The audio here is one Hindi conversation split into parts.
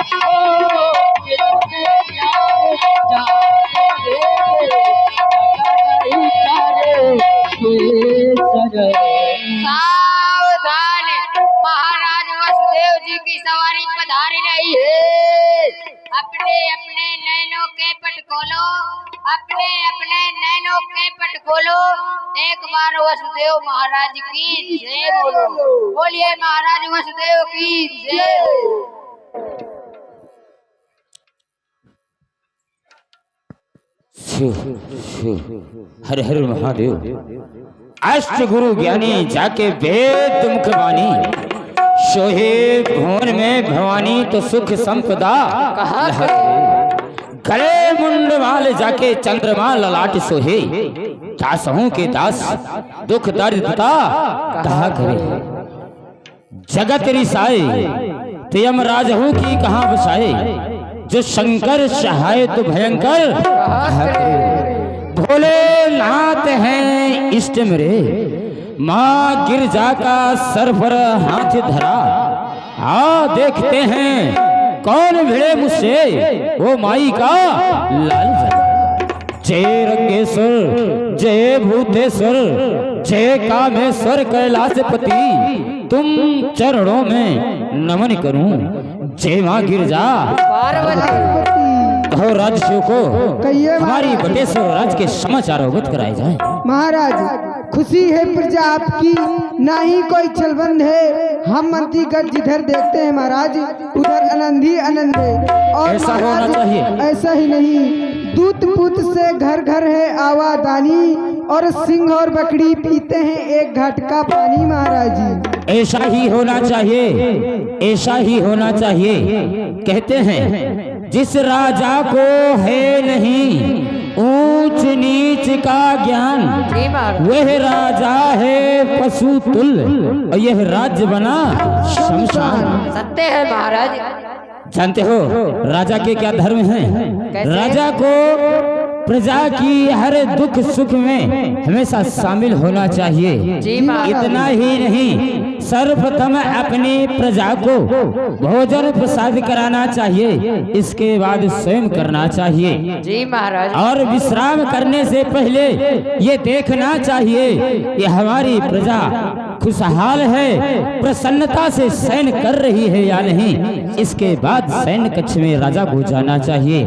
सावधान, महाराज वसुदेव जी की सवारी पधार रही है। अपने अपने नैनों के पट खोलो, अपने अपने नैनों के पट खोलो। एक बार वसुदेव महाराज की जय बोलो। बोलिए महाराज वसुदेव की जय। हर हर महादेव। अष्ट गुरु ज्ञानी जाके वेद मुख वाणी, सोहे भुवन में भवानी तो सुख संपदा। गले मुंड माल जाके चंद्रमा ललाट सोहे, दासों के दास दुख दर्द पिता कहा करे। जगत रिसाए तो यमराज हूं की कहां बसाए, जो शंकर सहाय तो भयंकर भोलेनाथ हैं इष्ट मेरे। माँ गिरजा का सर पर हाथ धरा, आ देखते हैं कौन भिड़े मुझसे, वो माई का लाल जरा। जय रंगेश्वर जय भूतेश्वर जय कामेश्वर कैलाशपति, तुम चरणों में नमन करूं। जय माँ गिरजा कहो राजशिव को हमारी बटेश्वर राज के समाचार अवगत कराए जाए। महाराज खुशी है प्रजा आपकी, ना ही कोई छलबंद है। हम मंत्रीगढ़ जिधर देखते हैं महाराज उधर आनंद ही आनंद है। और ऐसा होना चाहिए। ऐसा ही नहीं, दूध पुत से घर घर है आवादानी, और सिंह और बकरी पीते हैं एक घाट का पानी। महाराज जी ऐसा ही होना चाहिए, ऐसा ही होना चाहिए। कहते हैं जिस राजा को है नहीं ऊंच नीच का ज्ञान, वह राजा है पशु तुल्य, और यह राज्य बना शमशान। सत्य है महाराज। जानते हो राजा के क्या धर्म हैं? राजा को प्रजा की हर दुख सुख में हमेशा शामिल होना चाहिए। इतना ही नहीं, सर्वप्रथम अपनी प्रजा को भोजन प्रसाद कराना चाहिए, इसके बाद स्वयं करना चाहिए। जी महाराज। और विश्राम करने से पहले ये देखना चाहिए कि हमारी प्रजा खुशहाल है, प्रसन्नता से शयन कर रही है या नहीं। इसके बाद शयन कक्ष में राजा को जाना चाहिए।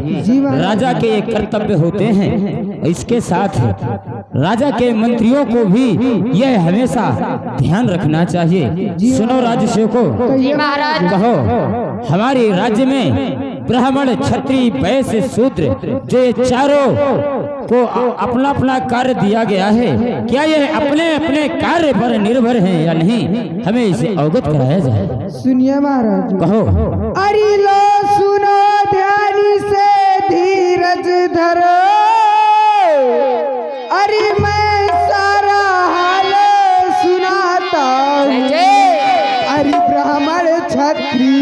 राजा के ये कर्तव्य होते हैं। इसके साथ राजा के मंत्रियों को भी यह हमेशा ध्यान रखना चाहिए। सुनो राजसेवको, कहो हमारे राज्य में ब्राह्मण क्षत्रिय वैश्य शूद्र जो चारों को अपना अपना कार्य दिया गया है, क्या यह अपने अपने कार्य पर निर्भर है या नहीं, हमें इसे अवगत कराया जाए। सुनिए महाराज, कहो। अरे लो सुनो ध्यान से धीरज धरो, अरे मैं सारा हाल सुनाता हूँ। अरे ब्राह्मण क्षत्रिय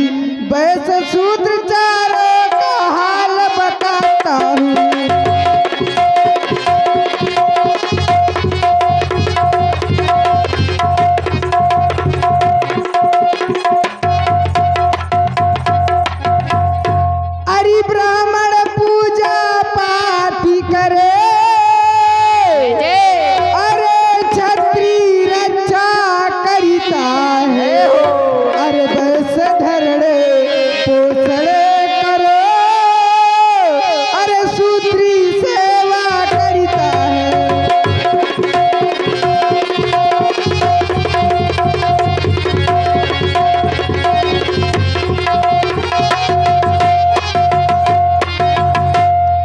वैश्य शूद्र चारों का हाल बताता हूँ। अरे ब्राह्मण पूजा पाठ करे, अरे क्षत्रिय रक्षा करता है, अरे वैश्य धरणे पोषण करो, अरे शूद्री सेवा करता है।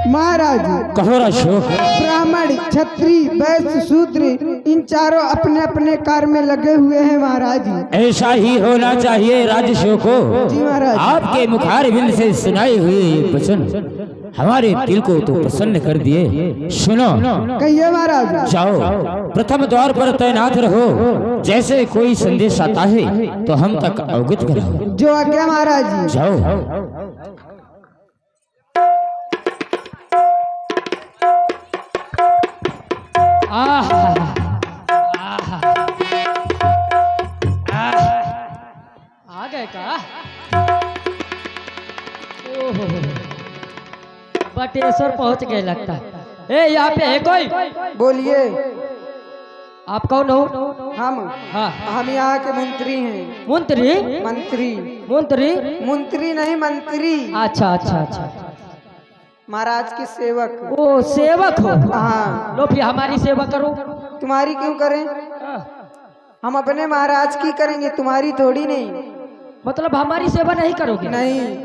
महाराज कहो राजसेवक। ब्राह्मण क्षत्रिय वैश्य शूद्र इन चारों अपने अपने कार्य में लगे हुए हैं महाराज। ऐसा ही होना चाहिए राजसेवको। जी महाराज। आपके मुखारबिंद से सुनाई हुई ये वचन हमारे दिल को तो प्रसन्न कर दिए। सुनो, कहिए महाराज। जाओ प्रथम द्वार पर तैनात रहो, जैसे कोई संदेश आता है तो हम तक अवगत कराओ। जो आज्ञा महाराज। जाओ। आ गए का? ओहो, बटेश्वर पहुंच गए लगता है। ए यहाँ पे है कोई? बोलिए। आप कौन हो? हम हाँ, हम यहाँ के मंत्री हैं। मंत्री? मंत्री मंत्री? मंत्री नहीं, मंत्री। अच्छा अच्छा अच्छा, महाराज के सेवक। ओ सेवक हो? हाँ। लो फिर हमारी सेवा करो। तुम्हारी क्यों करें? हाँ, हम अपने महाराज की करेंगे, तुम्हारी थोड़ी नहीं। मतलब हमारी सेवा नहीं करोगे? नहीं,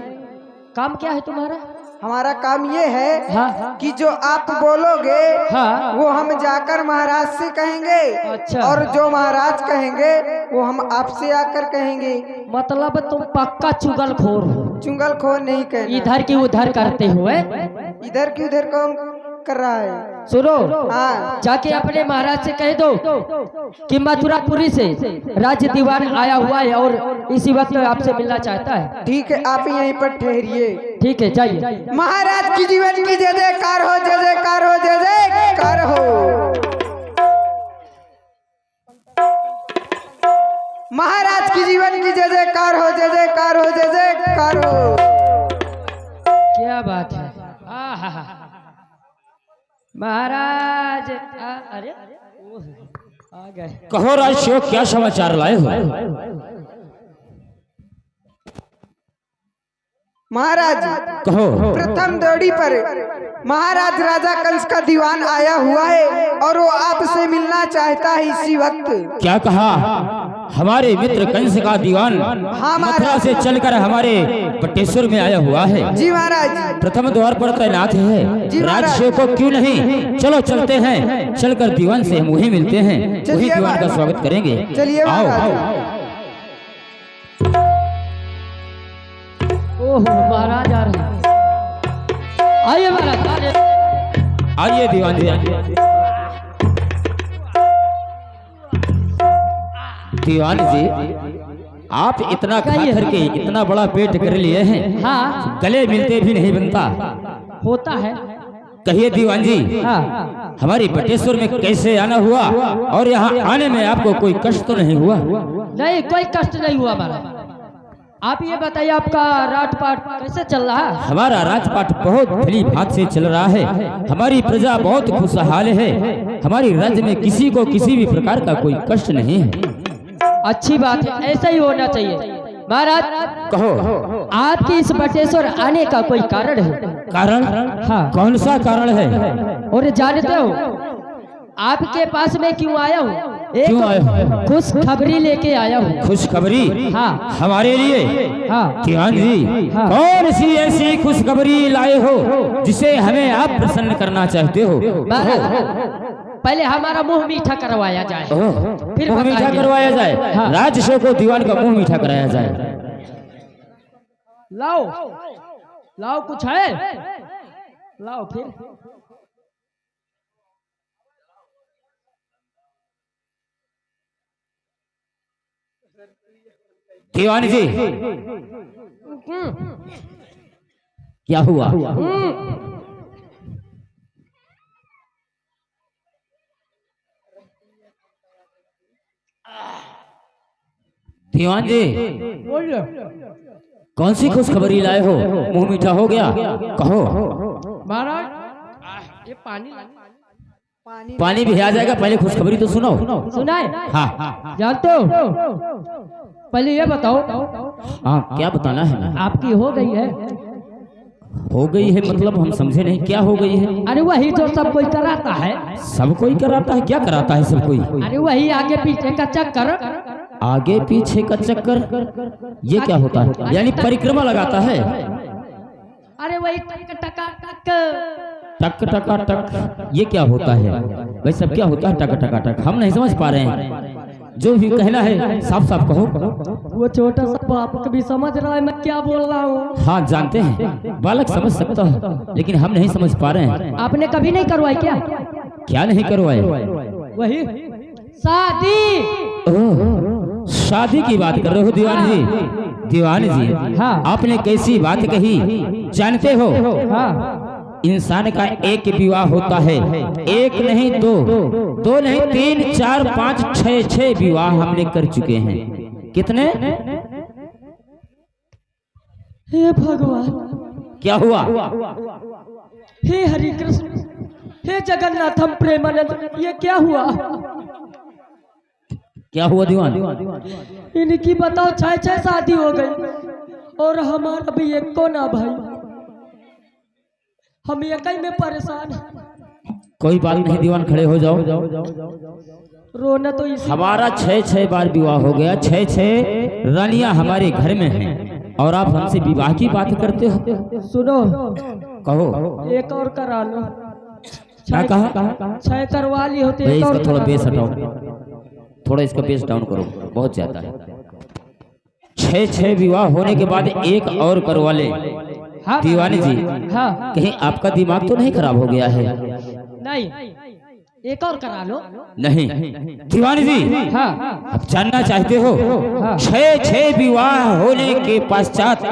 काम क्या है तुम्हारा? हमारा काम ये है हाँ कि जो आप बोलोगे हाँ। वो हम जाकर महाराज से कहेंगे। अच्छा। और जो महाराज कहेंगे वो हम आपसे आकर कहेंगे। मतलब तुम पक्का चुगलखोर हो। चुगलखोर नहीं कहना। इधर की उधर करते हुए। इधर की उधर कौन कर रहा है? सुनो, हाँ। जाके अपने महाराज से कह दो कि मथुरापुरी से राज्य दीवान आया हुआ है और इसी वक्त आपसे मिलना चाहता है। ठीक है, आप यहीं पर ठहरिए। ठीक है, जाइए। महाराज की जीवन की जय जयकार हो, जय जयकार हो, जय जयकार हो। महाराज की जीवन की जय जयकार हो, जय जयकार हो, जय जयकार हो। क्या बात है। आहा, महाराज अरे ओह, आ गए। कहो राजसेवक, क्या समाचार लाए हो? महाराज, कहो। प्रथम दौड़ी पर महाराज राजा कंस का दीवान आया हुआ है और वो आपसे मिलना चाहता है इसी वक्त। क्या कहा? हमारे मित्र कंस का दीवान मथुरा से चलकर हमारे बटेश्वर में आया हुआ है। जी महाराज। प्रथम द्वार पर तैनात है। जी महाराज। राजसेवक को क्यों नहीं, चलो चलते हैं, चलकर दीवान से हम वहीं मिलते हैं, वहीं दीवान का स्वागत करेंगे। चलिए आओ महाराज। आओ। ओह, महाराज आ रहे हैं। आइए महाराज, आइए दीवान जी। दीवान जी, आप इतना खा करके इतना बड़ा पेट कर लिए हैं। हाँ, गले मिलते भी नहीं बनता। होता है। कहिए दीवान जी, हाँ, हमारी बटेश्वर में कैसे आना हुआ और यहाँ आने में आपको कोई कष्ट तो नहीं हुआ? नहीं, कोई कष्ट नहीं हुआ महाराज। आप ये बताइए, आपका राजपाट कैसे चल रहा है? हमारा राजपाट बहुत भली भांति से चल रहा है। हमारी प्रजा बहुत खुशहाल है। हमारी राज्य में किसी को किसी भी प्रकार का कोई कष्ट नहीं है। अच्छी बात है, ऐसा ही होना चाहिए। महाराज, कहो। आपकी इस बटेश्वर आने का कोई कारण है? कारण? हाँ। कौन सा कारण है? और जानते हो आपके पास में क्यों आया हूँ? क्यों आए हो? खुश खबरी लेके आया हूँ। खुशखबरी? हाँ। हमारे लिए? हाँ। दीवान जी, हाँ। कौन सी ऐसी खुशखबरी लाए हो जिसे हमें आप प्रसन्न करना चाहते हो? पहले हमारा मुंह मीठा करवाया जाए, फिर मुंह मीठा बताएंगे। करवाया जाए। हाँ। राजसेवक को दीवान का मुंह मीठा कराया जाए। लाओ लाओ, कुछ है? लाओ फिर। दीवान जी, क्या हुआ? दीवान जी, बोलिए। कौन सी खुशखबरी लाए हो? मुंह मीठा हो गया, कहो। महाराज, ये पानी पानी भी आ जाएगा, पहले खुशखबरी तो सुनो। सुनाए? हाँ जानते हो, पहले ये बताओ, हाँ, क्या बताना है? आपकी हो गई है? हो गई है मतलब हम समझे नहीं, क्या हो गई है? अरे वही तो सब कोई कराता है। सब कोई कराता है? क्या कराता है सब कोई? अरे वही आगे पीछे का चक्कर। आगे पीछे का चक्कर? ये क्या होता है? यानी परिक्रमा लगाता है? अरे वही टक टका टक। टक टका टक, ये क्या होता है भाई? सब क्या होता है टक टका टक? हम नहीं समझ पा रहे हैं। जो भी कहना है साफ साफ कहो। वो छोटा सा बाप कभी समझ रहा है मैं क्या बोल रहा हूँ? हाँ, जानते हैं, बालक समझ सकता है, लेकिन हम नहीं समझ पा रहे हैं। आपने कभी नहीं करवाई क्या? क्या नहीं करवाए? वही शादी। ओह, शादी की बात कर रहे हो दीवान जी? दीवान जी, हाँ। आपने कैसी बात कही जानते हो? हाँ, इंसान का एक विवाह होता है, एक नहीं दो, दो नहीं तीन चार पाँच छह विवाह हमने कर चुके हैं। कितने? हे भगवान, क्या हुआ? हे हरि कृष्ण, हे जगन्नाथम प्रेमानंद, ये क्या हुआ? क्या हुआ दीवान? इनकी बताओ 6 शादी हो गई और हमारा भी एक को ना भाई, हम एक ही में परेशान हैं। कोई बात नहीं दीवान, खड़े हो जाओ। रोना तो इसी हमारा 6 बार विवाह हो गया, 6 रानियां हमारे घर में हैं और आप हमसे विवाह की बात करते हो। सुनो, कहो। एक और करा लो। क्या कहा? 6 करवा ली होती, भाई एक और इसका थोड़ा करा बेस लो। हटाओ, थोड़ा इसका बेस डाउन करो, बहुत ज्यादा है। 6 विवाह होने के बाद एक और करवा ले। हाँ दीवानी जी, हाँ, कहीं आपका दिमाग तो नहीं खराब हो गया है? नहीं, एक और करा लो। नहीं दीवानी जी, हाँ आप जानना चाहते हो? हाँ। 6 विवाह होने के पश्चात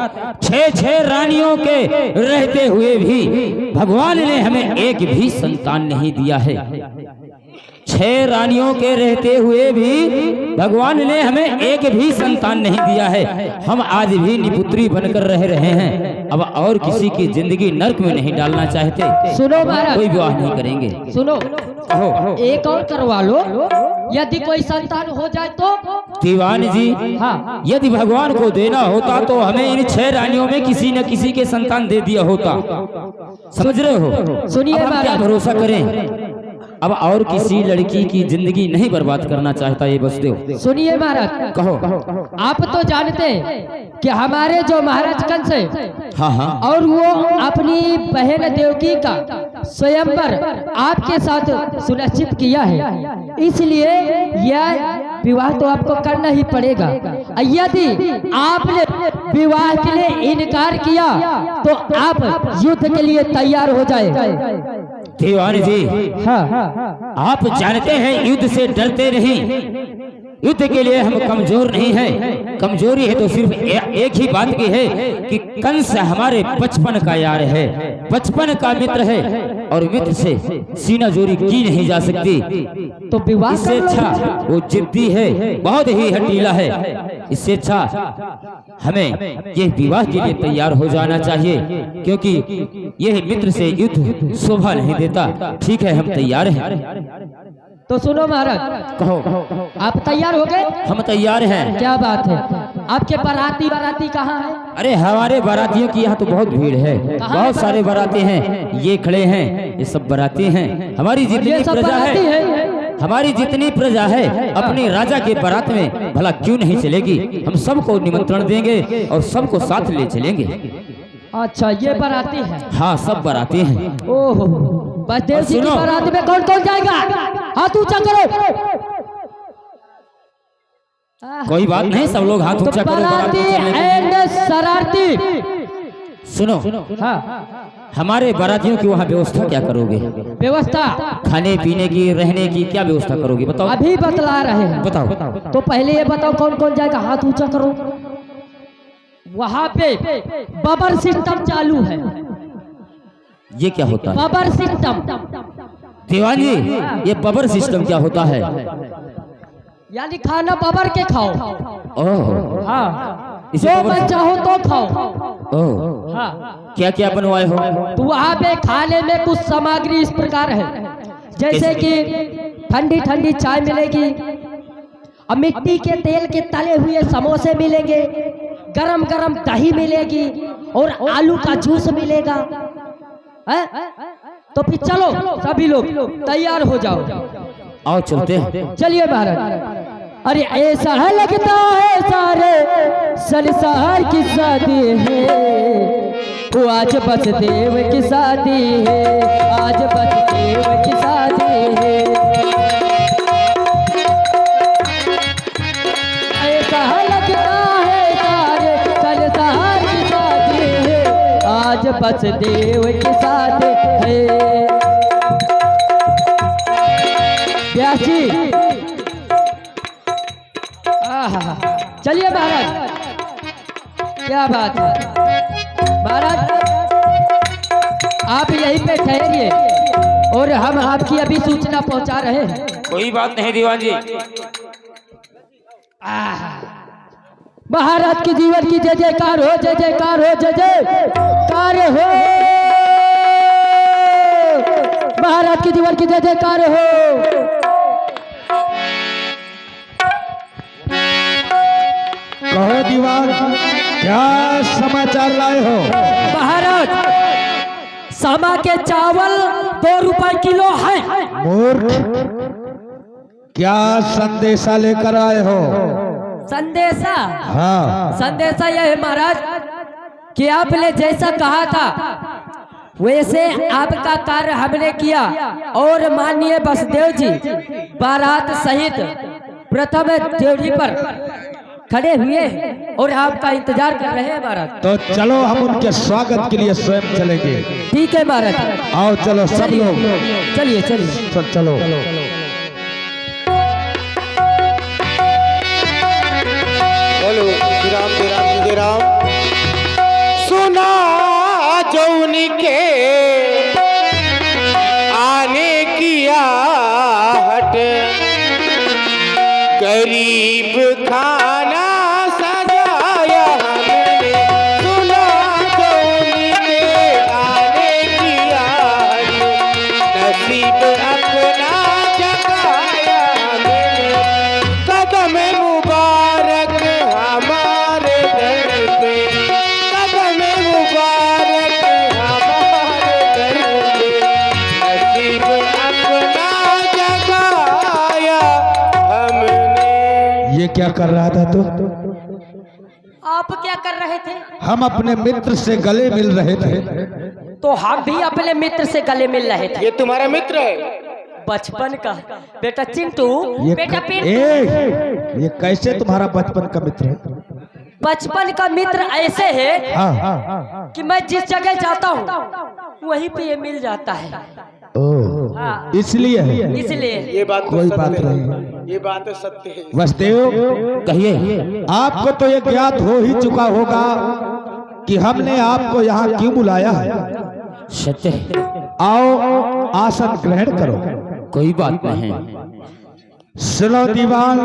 6 रानियों के रहते हुए भी भगवान ने हमें एक भी संतान नहीं दिया है। 6 रानियों के रहते हुए भी भगवान ने हमें एक भी संतान नहीं दिया है। हम आज भी निपुत्री बनकर रह रहे हैं। अब और किसी की जिंदगी नर्क में नहीं डालना चाहते। सुनो महाराज, कोई विवाह नहीं करेंगे। सुनो, कहो। एक और करवा लो, यदि कोई संतान हो जाए तो। दीवान जी, हाँ, यदि भगवान को देना होता तो हमें इन 6 रानियों में किसी न किसी के संतान दे दिया होता। समझ रहे हो? सुनिए अब हम क्या महाराज, भरोसा करें? अब और किसी लड़की की जिंदगी नहीं बर्बाद करना चाहता ये वसुदेव। सुनिए महाराज, कहो। आप तो जानते हैं कि हमारे जो महाराज कंस है, हाँ हाँ, और वो अपनी बहन देवकी का स्वयंवर आपके साथ सुनिश्चित किया है, इसलिए यह विवाह तो आपको करना ही पड़ेगा। यदि आपने विवाह के लिए इनकार किया तो आप युद्ध के लिए तैयार हो जाए। दीवान जी, हाँ, आप जानते हैं युद्ध से डरते नहीं। युद्ध के लिए हम कमजोर नहीं हैं। कमजोरी है तो सिर्फ एक ही बात की है कि कंस हमारे बचपन का यार है, बचपन का मित्र है और मित्र से सीना जोरी की नहीं जा सकती। तो विवाह इससे अच्छा वो जिद्दी है, बहुत ही हठीला है। इससे अच्छा हमें ये विवाह के लिए तैयार हो जाना चाहिए, क्योंकि यह मित्र से युद्ध शोभा नहीं देता। ठीक है, हम तैयार हैं। तो सुनो महाराज, कहो। आप तैयार हो गए? हम तैयार हैं। क्या बात है, आपके बाराती कहाँ है? अरे हमारे बारातियों की यहाँ तो बहुत भीड़ है, बहुत सारे बाराती हैं। ये खड़े हैं, ये सब बाराती हैं। हमारी जितनी ये सब प्रजा बाराती है, है। हमारी जितनी प्रजा है अपने राजा के बारात में भला क्यों नहीं चलेगी? हम सबको निमंत्रण देंगे और सबको साथ ले चलेंगे। अच्छा, ये बाराती है। हाँ, सब बाराती हैं। ओहो, बस देव जी की सुनो। बारात में कौन कौन जाएगा? हाथ ऊंचा करो। कोई बात नहीं, सब लोग हाथ तो ऊंचा करो। बाराती बारात में चलेंगे। एंड शरारती। सुनो, हाँ, हमारे बारातियों की वहाँ व्यवस्था क्या करोगे? व्यवस्था खाने पीने की, रहने की क्या व्यवस्था करोगे? बताओ। अभी बतला रहे हैं। बताओ। तो पहले ये बताओ कौन कौन जाएगा, हाथ ऊंचा करो। वहाँ पे बबर सिस्टम चालू है। ये क्या होता है? बबर सिस्टम, दीवान जी, ये बबर सिस्टम क्या होता है? यानी खाना बबर के खाओ। ओह, हाँ, इसे जो बबर- मन चाहो तो खाओ। ओह, हाँ, क्या क्या बनवाए हो? तो वहाँ पे खाने में कुछ सामग्री इस प्रकार है, जैसे कि ठंडी ठंडी चाय मिलेगी, और मिट्टी के तेल के तले हुए समोसे मिलेंगे, गरम गरम दही मिलेगी और आलू का जूस मिलेगा। है? तो फिर चलो सभी लोग तैयार हो जाओ। आओ चलते हैं। चलिए महाराज। अरे ऐसा है लगता है सारे संसार की शादी है, वो आज बस देव की शादी है, आज बस देव की शादी है। ऐसा है लगता है सारे संसार की शादी है, आज बस देव की शादी है। व्यास जी, चलिए महाराज, क्या बात है महाराज, आप यहीं पे ठहरिए और हम आपकी अभी सूचना पहुंचा रहे हैं। कोई बात नहीं दीवान जी। महाराज के जीवन की जय जयकार हो, जय जयकार हो, जय जयकार हो। महाराज के जीवन की जय जयकार हो। कहो दीवान, क्या समाचार लाए हो? महाराज, सामा के चावल 2 रुपए किलो है। मूर्ख, क्या संदेशा लेकर आए हो? संदेशा? हाँ। संदेशा यह है महाराज कि आपने जैसा कहा था वैसे आपका कार्य हमने किया और माननीय वसुदेव जी बारात सहित प्रथम ड्यूटी पर खड़े हुए हैं और आपका इंतजार कर रहे हैं महाराज। तो चलो हम उनके स्वागत के लिए स्वयं चलेंगे। ठीक है महाराज, आओ चलो सब लोग, चलिए चलिए चलो। बोलो श्री राम जय राम जय राम। सुना जो उनके आने किया हट, गरीब खाना सजाया हमने। सुना जो उनके आने किया हट, नसीब अपना जगाया हमने। कदम मुबारक हमारे दर पे, कदम मुबारक हमारे दर पे, नसीब अपना जगाया हमने। ये क्या कर रहा था तू? आप क्या कर रहे थे? हम अपने मित्र से गले मिल रहे थे। तो हम भी अपने मित्र से गले मिल रहे थे। ये तुम्हारा मित्र है? बचपन का बेटा चिंटू, बेटा पिंटू। ये कैसे तुम्हारा बचपन का मित्र है? बचपन का मित्र ऐसे है हाँ। कि मैं जिस जगह जाता हूँ वहीं पे ये मिल जाता है। ओह, हाँ। इसलिए है। इसलिए ये बात तो कोई सत्य बात है। नहीं। ये बात तो सत्य है। वसुदेव, कहिए। आपको तो ये ज्ञात हो ही चुका होगा कि हमने आपको यहाँ क्यों बुलाया है। सत्य है। आओ आसन ग्रहण करो। कोई बात नहीं। सुनो दीवान,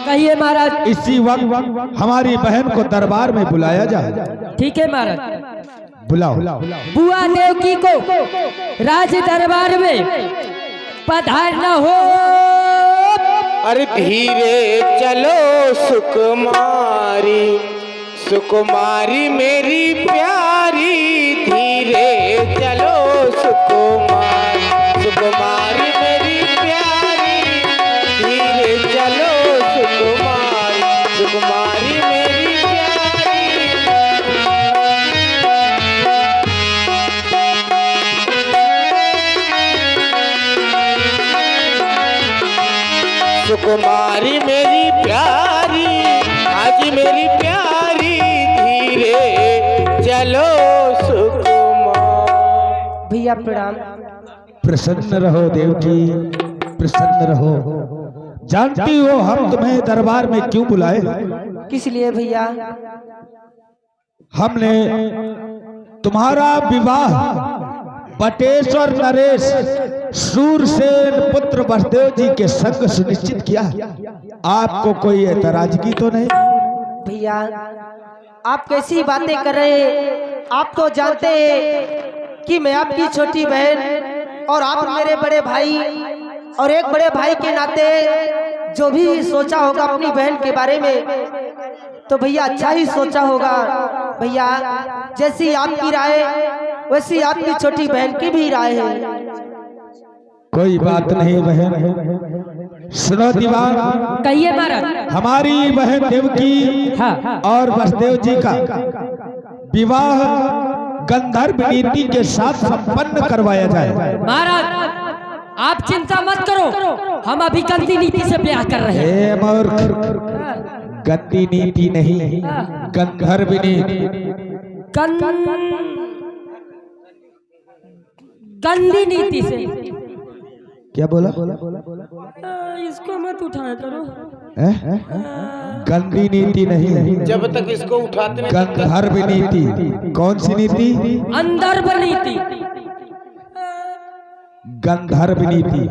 कहिए महाराज। इसी वक्त हमारी बहन को दरबार में बुलाया जाए। ठीक है महाराज। बुलाओ। बुआ देवकी को राज दरबार में पधारना हो। अरे धीरे चलो सुकुमारी, सुकुमारी मेरी प्यारी। धीरे चलो सुकुमारी, सुकुमारी मेरी प्यारी। धीरे चलो सुकुमारी, सुकुमारी मेरी प्यारी। सुकुमारी मेरी प्यारी, आज मेरी प्यारी। धीरे चलो सुकुमार। भैया प्रणाम। प्रसन्न रहो देवकी, प्रसन्न रहो। जानती हो हम तुम्हें दरबार में क्यों बुलाए? किस लिए भैया? हमने तुम्हारा विवाह बटेश्वर नरेश सूरसेन पुत्र वसुदेव जी के संग सुनिश्चित किया। आपको कोई एतराजगी तो नहीं? भैया आप कैसी बातें कर रहे हैं? आप तो जानते हैं कि मैं आपकी छोटी बहन और आप मेरे बड़े भाई, और एक बड़े भाई के नाते जो भी सोचा होगा अपनी बहन के बारे में तो भैया अच्छा ही सोचा होगा। भैया जैसी आपकी राय वैसी आपकी छोटी बहन की भी राय है। कोई बात नहीं बहन। सुनो दीवान, कहिए महाराज। हमारी बहन देवकी हाँ। और वसुदेव जी का विवाह गंधर्व नीति के साथ संपन्न करवाया जाए। महाराज आप चिंता मत करो, हम अभी गंदी नीति से ब्याह कर रहे हैं। हे मूर्ख, गंदी नीति नहीं, गंधर्व नीति। गंदी नीति से। क्या बोला? इसको मत उठाया करो। गंदी नीति नहीं, जब तक इसको उठाते नहीं गंधर्व नीति। कौन सी नीति? अंदर नीति। गंधर्व नीति।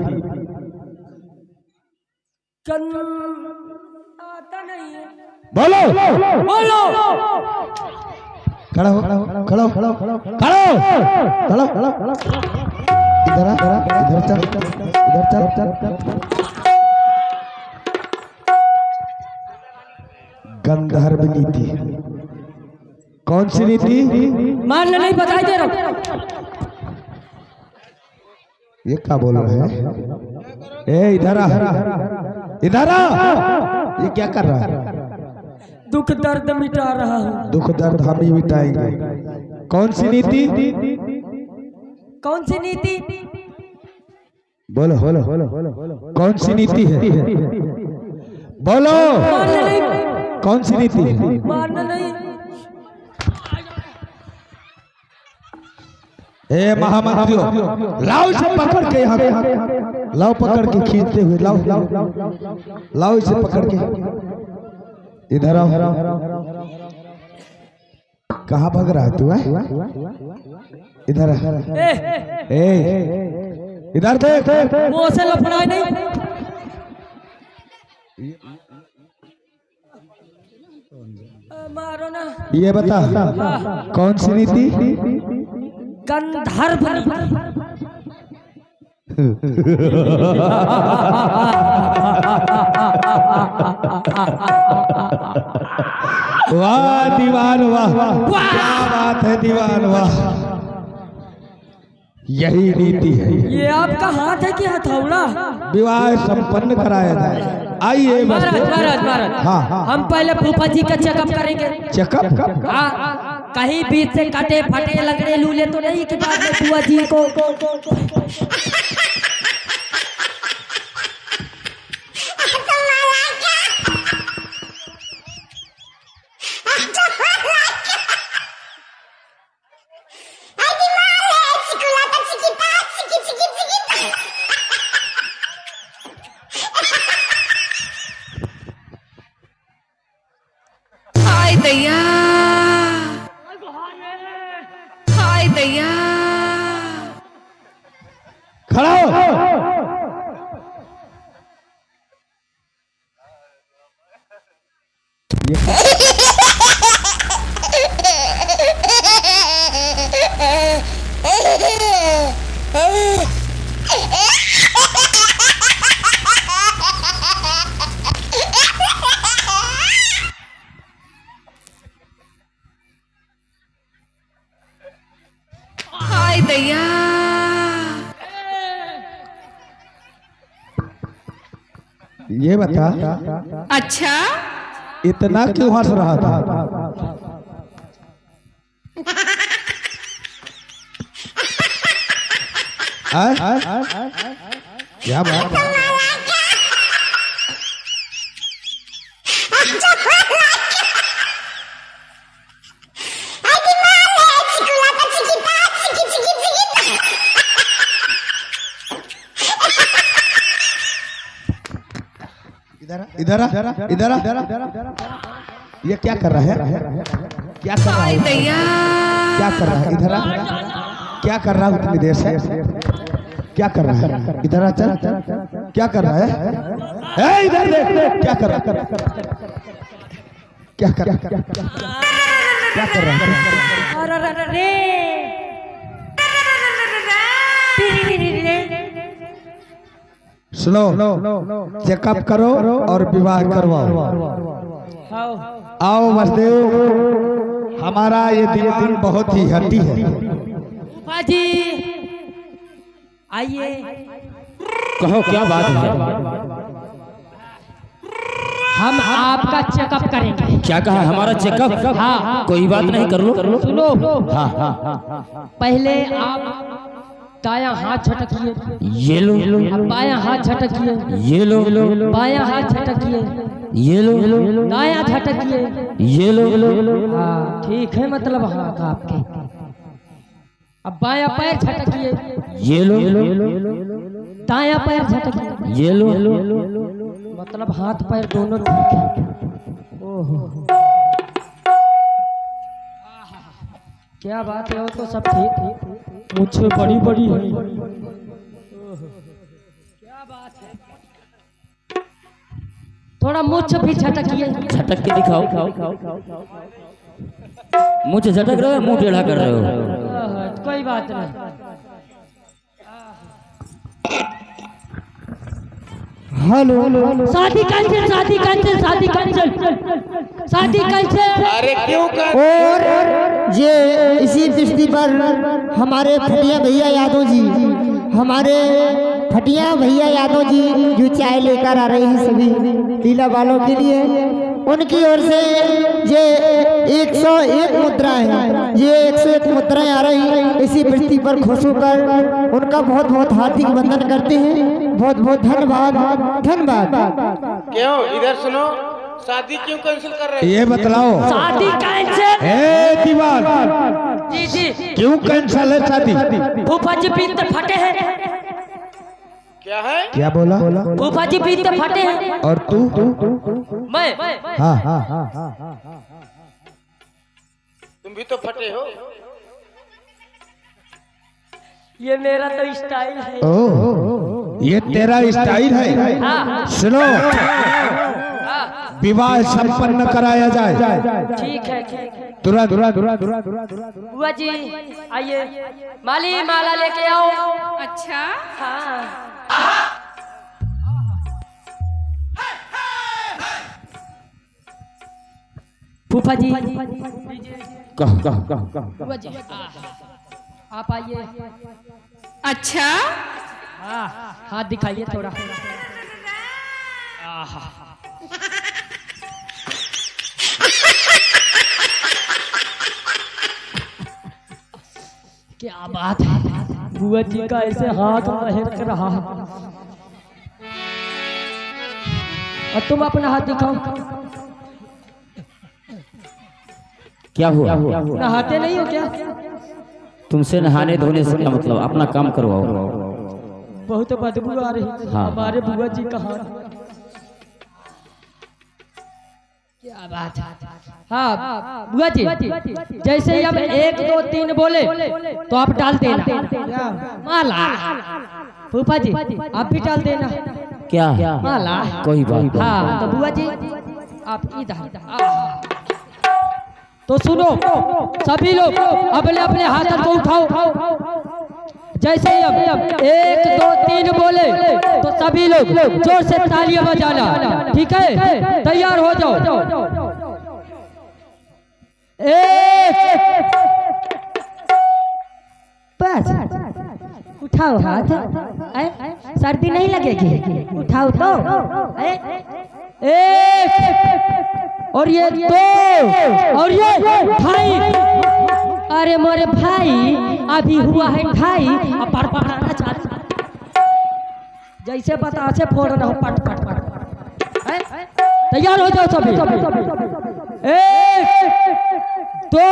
आता नहीं है। बोलो बोलो। खड़ा हो खड़ा हो खड़ा हो खड़ा हो खड़ा हो खड़ा हो खड़ा हो इधर आ इधर चल इधर चल गंधर्व नीति। कौन सी नीति? मारने नहीं बताई दे रहा। ये क्या बोल रहे हैं? ए इधर आ इधर आ। ये क्या कर रहा है? दुख दर्द मिटा रहा हूँ। दुख दर्द हम ही मिटाएंगे। कौन सी नीति? कौन सी नीति? बोलो बोलो कौन सी नीति है? बोलो मारने नहीं, कौन सी नीति है? मारने नहीं। ए महामंत्रियों, लाओ इसे पकड़ के यहाँ लाओ, पकड़ के खींचते हुए लाओ लाओ इसे पकड़ के इधर आओ। कहाँ भाग रहा है तू? इधर इधर देख। मुंह से लफड़ा नहीं। मारो ना। ये बता कौन सी नीति? गंधर्व नीति। वाह दीवान वाह, क्या बात है दीवान वाह। यही नीति है। ये आपका हाथ है कि हथौड़ा? विवाह संपन्न कराया जाए। आइए महाराज हाँ हम पहले फूफा जी का चेकअप करेंगे। चेकअप? हाँ, कहीं बीच से कटे फटे लगड़े लूले तो नहीं कि बाद में बुआ जी को खड़ा हो। ये बता अच्छा इतना क्यों हंस रहा था? क्या बात है? इधर इधर ये क्या कर रहा है? क्या कर रहा है? क्या कर रहा है? इधर क्या कर रहा है? उतनी देर से क्या कर रहा है? इधर आ चल। क्या कर रहा है? इधर देख क्या कर रहा है? क्या कर रहा है? सुनो, चेकअप करो और विवाह करवाओ। आओ वसुदेव, हमारा ये दिन बहुत ही हट्टी है। जी आइए। कहो क्या बात है? हम आपका चेकअप करेंगे। क्या कहा? हमारा चेकअप? हाँ कोई बात नहीं, कर लो। सुनो, हाँ पहले आप दायां हाथ झटकिए। ये लो। बायां हाथ झटकिए। ये लो। बायां हाथ झटकिए। ये लो। दायां झटकिए। ये लो। हाँ ठीक है, मतलब हाथ आपके। अब बायां पैर झटकिए। ये लो। दायां पैर झटकिए। ये लो। मतलब हाथ पैर दोनों ठीक है। ओहो क्या बात है, वो तो सब ठीक। मुझे बड़ी बड़ी है। क्या बात है। थोड़ा मुझ भी झटकिए। झटक के दिखाओ। मुझ झटक रहे हो, मुंह टेढ़ा कर रहे हो। कोई बात नहीं। हेलो शादी कैंसिल, शादी कैंसिल, शादी कैंसिल, शादी कैंसिल। अरे क्यों कर और ये इसी तिथि पर हमारे फटिया भैया यादव जी, हमारे फटिया भैया यादव जी जो चाय लेकर आ रहे हैं सभी लीला वालों के लिए, उनकी ओर से ये 101 मुद्राएं, ये 101 मुद्राएं आ रही हैं। इसी पृथ्वी पर खुश होकर उनका बहुत बहुत हार्दिक वंदन करते हैं। बहुत बहुत धन्यवाद, धन्यवाद। क्यों इधर सुनो, शादी क्यों कैंसिल कर रहे ये बतलाओ। शादी कैंसिल। ए दीवार, जी जी। क्यों कैंसिल है शादी? फूफा जी पीते फटे हैं। क्या है? क्या बोला? फूफा जी पीते फटे हैं। और तू? मैं हाँ। तुम भी तो फटे हो। ये मेरा तो स्टाइल है। ओ, ये तेरा स्टाइल है। हाँ। सुनो, विवाह संपन्न कराया जाए। ठीक है, ठीक है। तुरंत। बुआ जी आइए, माली माला लेके आओ। अच्छा हाँ। फूफा जी, कह। बुआ जी आप आइए। अच्छा हाथ दिखाइए थोड़ा। क्या बात है, बुआ जी का ऐसे हाथ महक रहा है। और तुम अपना हाथ दिखाओ। क्या हुआ? नहाते नहीं हो क्या? तुमसे नहाने धोने से क्या मतलब? अपना काम करवाओ। बहुत बदबू आ रही है। हाँ। हमारे बुआ जी का हाथ। क्या बात है। हाँ बुआ जी, जैसे ही हम 1 2 3 बोले तो आप डाल देना माला। फूफा जी आप भी डाल देना क्या? माला। कोई बात हाँ तो बुआ जी आप इधर। तो सुनो सभी लोग अपने अपने हाथों को उठाओ। जैसे ही अब 1 2 3 बोले तो सभी लोग जोर से तालियां बजाना। ठीक है, तैयार हो जाओ। 1 बस उठाओ हाथ। सर्दी नहीं लगेगी, उठाओ तो। 1 और ये 2 और ये भाई। अरे मोरे भाई अभी हुआ है ढाई। अब पड़ना चाहता जैसे बता से फोड़ना हो। पट पट पट। तैयार हो जाओ सभी। 1 2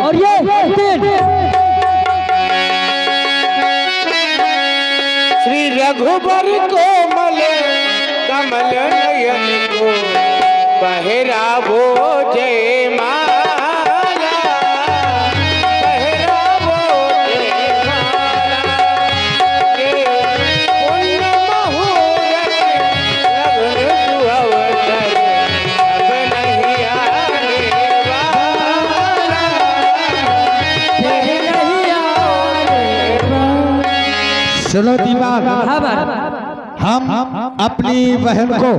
और ये 3। श्री रघुबर कोमल कमल नयन को पहरावो जय माला, पहरावो जय माला। के पुण्य मुहूर्त लगन सुअवसर अब नहीं आने वाला, नहीं आने वाला। सुनो दीवार, हम अपनी बहन को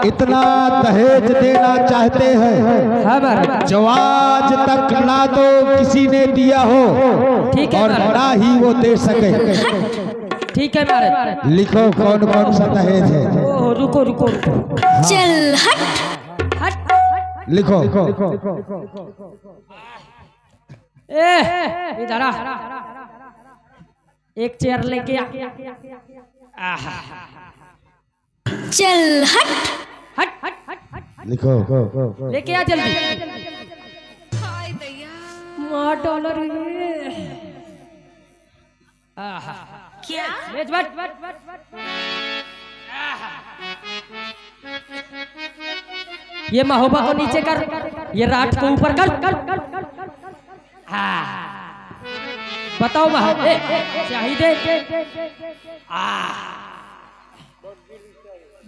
इतना दहेज देना चाहते हैं जो आज तक ना तो किसी ने दिया हो और ना ही वो दे सके। ठीक है महाराज। लिखो कौन कौन सा दहेज है। ओह रुको रुको रुको। चल हट हट। लिखो। इधर आ। एक चेयर लेके आ। चल हट हट हट हट हट। लिखो। लेके आ जल्दी। हाय दैया $1 क्या मेज बट। ये महोबा को नीचे कर, ये राठ को ऊपर कर। बताओ शाही दे।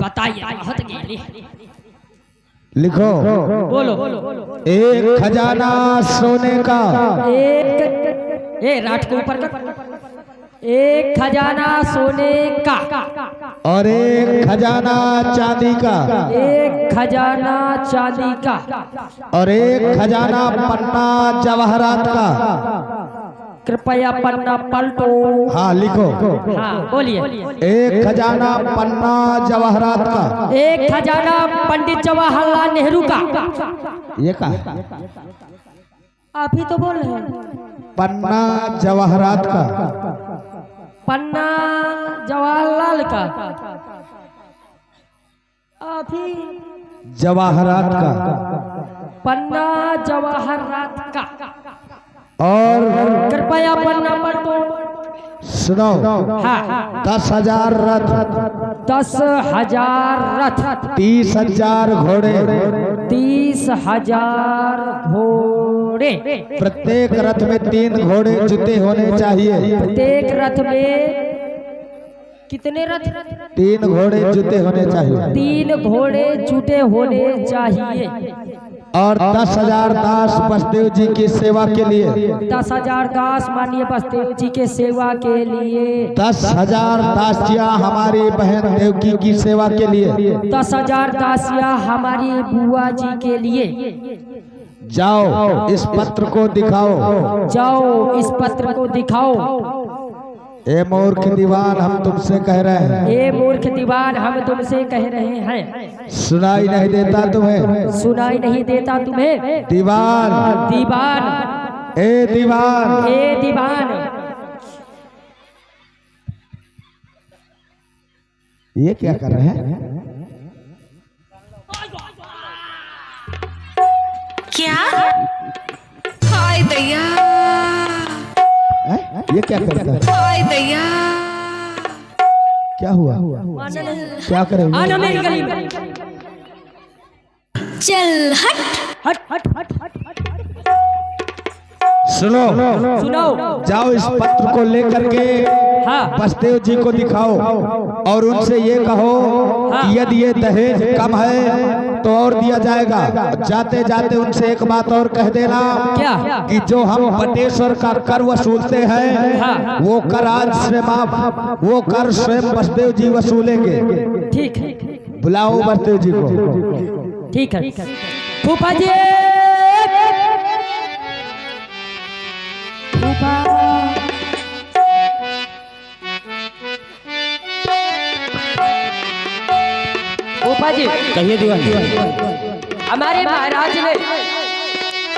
बताइए बहुत गेली लिखो। बोलो एक खजाना सोने का, एक ए राठ को ऊपर कर। एक खजाना सोने का और एक खजाना चांदी का, एक खजाना चांदी का और एक खजाना पन्ना जवाहरात का। कृपया पन्ना पलटो। हाँ लिखो। हाँ बोलिए। एक खजाना पन्ना जवाहरात का, एक खजाना पंडित जवाहरलाल नेहरू का। ये का आप ही तो बोल रहे हैं। पन्ना जवाहरात का, पन्ना जवाहरलाल का। आप ही जवाहरात का। पन्ना जवाहरलाल का। और कृपया पन्ना पलटो। सुनो। हाँ 10,000 रथ, 10,000 रथ, 30,000 घोड़े, 30,000 घोड़े। प्रत्येक रथ में 3 घोड़े जुते होने चाहिए। प्रत्येक रथ में कितने रथ? 3 घोड़े जुते होने चाहिए। 3 घोड़े जुटे होने चाहिए। और 10,000 दास बसदेव जी की सेवा के लिए, 10,000 दास माननीय बसदेव जी के सेवा के लिए। 10,000 दासियां हमारी बहन देवकी की सेवा के लिए। 10,000 दासियां हमारी बुआ जी के लिए। जाओ इस पत्र को दिखाओ। जाओ इस पत्र को दिखाओ। ए मूर्ख दीवान हम तुमसे कह रहे हैं। ए मूर्ख दीवान हम तुमसे कह रहे हैं। सुनाई नहीं देता तुम्हें? सुनाई नहीं देता तुम्हें? दीवान, दीवान, ए दीवान, ए दीवान। ये क्या कर रहे हैं? क्या? हाय दैया, ये क्या करता है? हाय दैया। क्या हुआ? क्या करेंगे? आना मेरी गली में। चल हट। हट हट हट हट हट। सुनो, सुनाओ। जाओ इस पत्र को लेकर के हाँ। बसदेव जी को दिखाओ और उनसे ये कहो कि यदि ये दहेज कम है तो और दिया जाएगा। जाते जाते उनसे एक बात और कह देना। क्या? कि जो हम बटेश्वर का कर वसूलते हैं हाँ। वो कर आज से माफ, वो कर स्वयं बसदेव जी वसूलेंगे। ठीक है, बुलाओ बसदेव जी को। ठीक है। फूफा जी, फूफा, फूफा जी कहिए दीवान। हमारे महाराज ने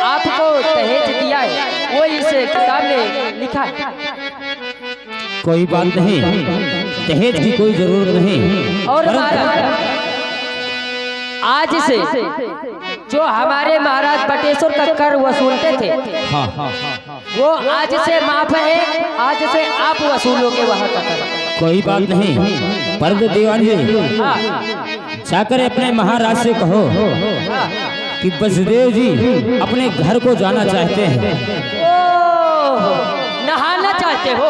आपको दहेज दिया है, वो इस किताब में लिखा है। कोई बात नहीं, दहेज की कोई जरूरत नहीं। और महाराज आज से जो हमारे महाराज बटेश्वर का कर वसूलते थे, हाँ, वो आज से माफ है। आज से आप वसूलोगे वहाँ का कर। कोई बात नहीं। पर दीवान जी, हाँ, जाकर अपने महाराज से कहो कि बसदेव जी अपने घर को जाना चाहते हैं। ओह, नहाना चाहते हो?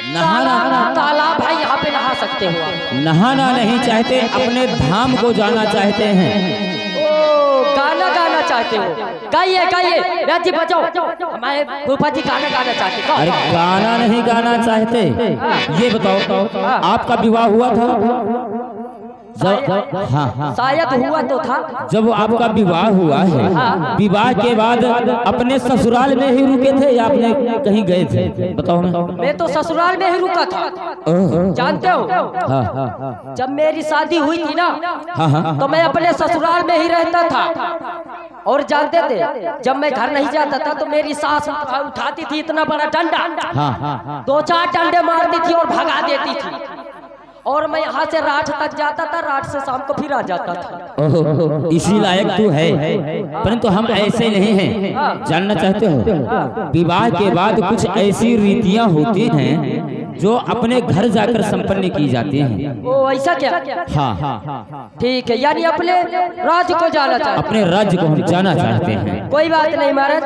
नहाना तालाब है, यहाँ पे नहा सकते हो आप। नहाना नहीं चाहते, अपने धाम को जाना चाहते हैं। ओ, गाना गाना चाहते हो? गाइए गाइए, राजी बजाओ। हमारे फूफा जी गाना गाना चाहते हो। अरे गाना नहीं गाना चाहते। ये बताओ, आपका विवाह हुआ था? हाँ, शायद हुआ तो था। जब आपका विवाह हुआ है, विवाह के बाद अपने ससुराल में ही रुके थे या आपने कहीं गए थे? बताओ ना। मैं तो ससुराल में ही रुका था। जानते हो, जब मेरी शादी हुई थी ना, तो मैं अपने ससुराल में ही रहता था। और जानते थे, जब मैं घर नहीं जाता था तो मेरी सास उठाती थी इतना बड़ा डंडा, 2-4 डंडे मारती थी और भगा देती थी। और मैं यहाँ से राठ तक जाता था, राठ से शाम को फिर आ जाता था। ओह, इसी लायक तू है, परंतु हम ऐसे नहीं हैं। जानना चाहते हो, विवाह के बाद कुछ ऐसी रीतियां होती हैं जो अपने घर जाकर संपन्न की जाती हैं। ओ ऐसा क्या? हाँ, ठीक है, यानी अपने राज्य को जाना चाहते हैं। अपने राज्य को हम जाना चाहते हैं। कोई बात नहीं महाराज,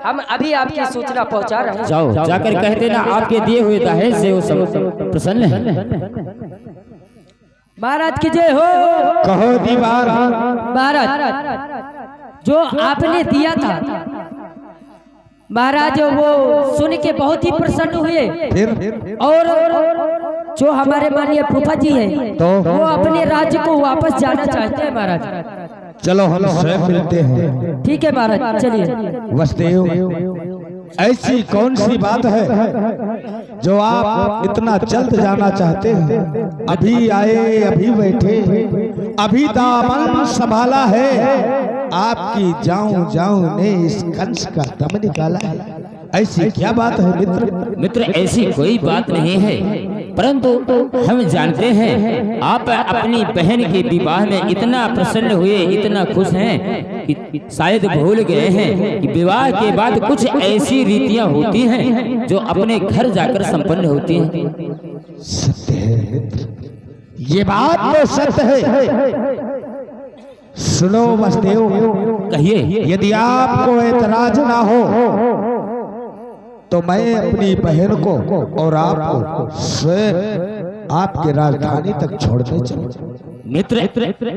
हम अभी आपकी सूचना पहुंचा रहे हैं। जाओ, जाकर कहते ना आपके दिए हुए दहेज से वो सब प्रसन्न है। महाराज की जय हो। कहो दीवार। महाराज जो आपने दिया था महाराज वो सुन के बहुत ही प्रसन्न हुए। फिर और जो हमारे माननीय फूफा जी हैं तो वो अपने राज्य को वापस जाना चाहते हैं महाराज। चलो हम स्वयं मिलते हैं। ठीक है महाराज चलिए। वसुदेव ऐसी कौन सी बात है जो आप इतना जल्द जाना चाहते हैं? अभी आए, अभी बैठे, अभी दामन संभाला है, आपकी जाऊं जाऊं ने इस कंस का दम निकाला है। ऐसी क्या बात है मित्र? मित्र ऐसी कोई बात नहीं है, परंतु हम जानते हैं आप अपनी बहन के विवाह में इतना प्रसन्न हुए, इतना खुश हैं कि शायद भूल गए हैं कि विवाह के बाद कुछ ऐसी रीतियां होती हैं जो अपने घर जाकर संपन्न होती हैं। सत्य है मित्र, ये बात तो सत्य है। सुनो वसुदेव, कहिए। यदि आपको ऐतराज ना हो तो मैं अपनी बहन को और आपको स्वयं आपके राजधानी तक छोड़ने चलूं। मित्र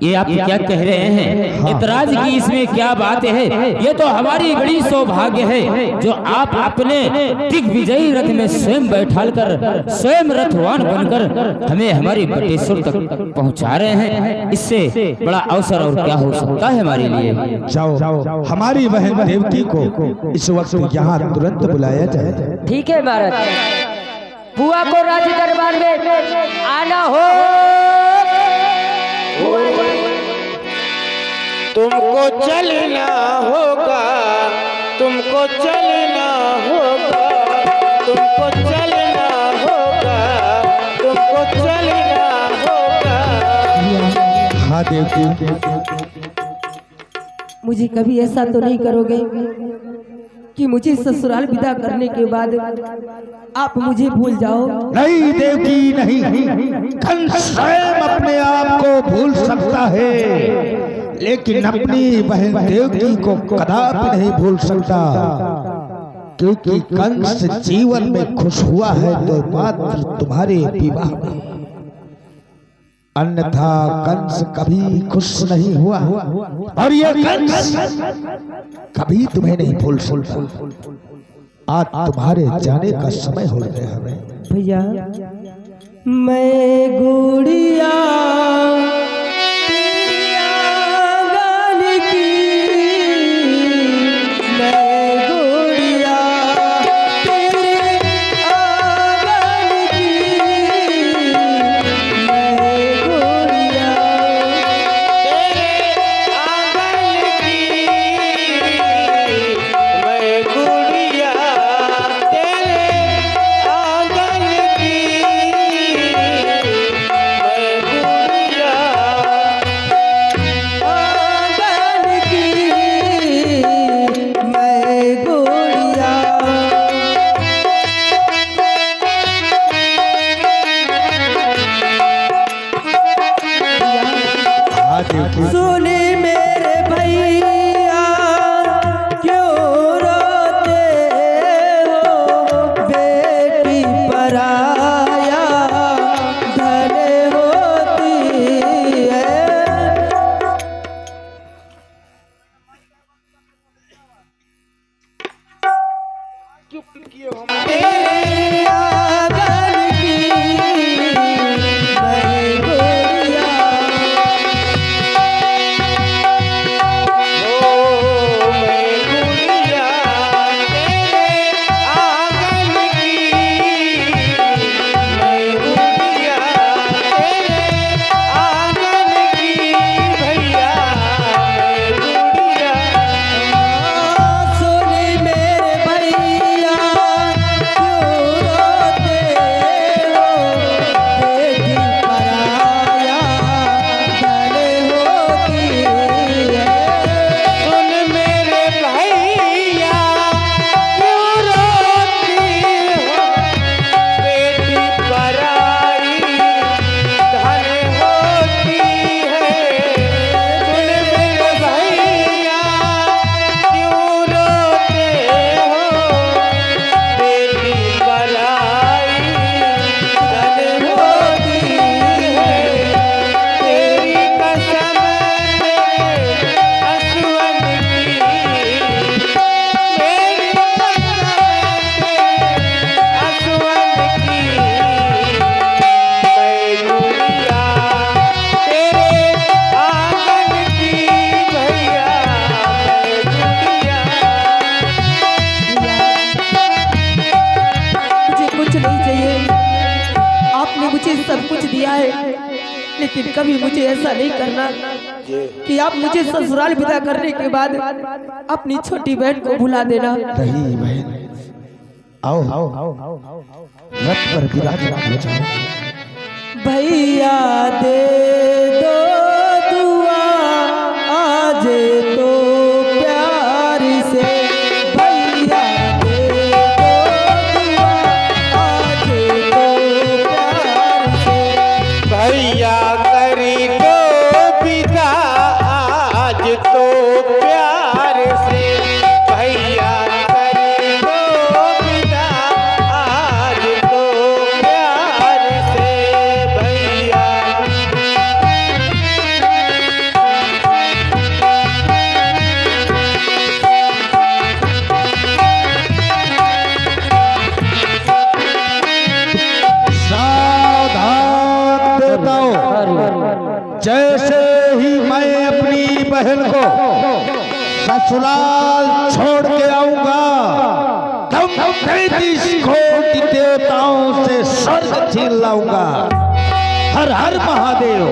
ये आप क्या कह रहे हैं? इतराज की इसमें क्या बात है? ये तो हमारी बड़ी सौभाग्य है जो आप अपने दिग्विजयी रथ में स्वयं बैठाल कर, स्वयं रथवान बनकर हमें हमारी बटेश्वर तक पहुंचा रहे हैं। इससे बड़ा अवसर और क्या हो सकता है हमारे लिए? जाओ, हमारी बहन देवकी को इस वक्त यहाँ तुरंत बुलाया जाए। ठीक है महाराज। बुआ को राज दरबार में आना हो। तुमको चलना होगा, तुमको चलना होगा, तुमको चलना होगा, तुमको चलना होगा। हाँ देवकी, मुझे कभी ऐसा तो नहीं करोगे कि मुझे ससुराल विदा करने के बाद आप मुझे भूल जाओ? नहीं देवकी नहीं, कंस स्वयं अपने आप को भूल सकता है, लेकिन अपनी बहन देवकी को कदापि नहीं भूल सकता, क्योंकि कंस जीवन में खुश हुआ है तो मात्र तुम्हारे विवाह में, अन्यथा कंस कभी खुश नहीं हुआ। और ये कंस कभी तुम्हें नहीं भूल सकता। आज तुम्हारे जाने का समय हो गया है भैया। मैं गुड़िया सुनी मेरे भैया क्यों रोते हो, बेटी पराया धन होती है। है, लेकिन कभी मुझे ऐसा नहीं करना कि आप मुझे ससुराल विदा करने के बाद अपनी छोटी बहन को भुला देना। नहीं बहन, आओ रथ पर विराजमान हो जाओ। भैया दे दो दुआ आज तो प्यार से, भैया दे दो दुआ आज तो प्यार से, भैया करी दो विदा आज तो प्यार से, भैया करी दो विदा आज तो प्यार से, भैया। सावधान देताओ, जैसे ही मैं अपनी बहन को ससुराल छोड़ के आऊंगा, तुम 33 कोटि देवताओं से स्वर्ग छीन लाऊंगा। हर हर महादेव।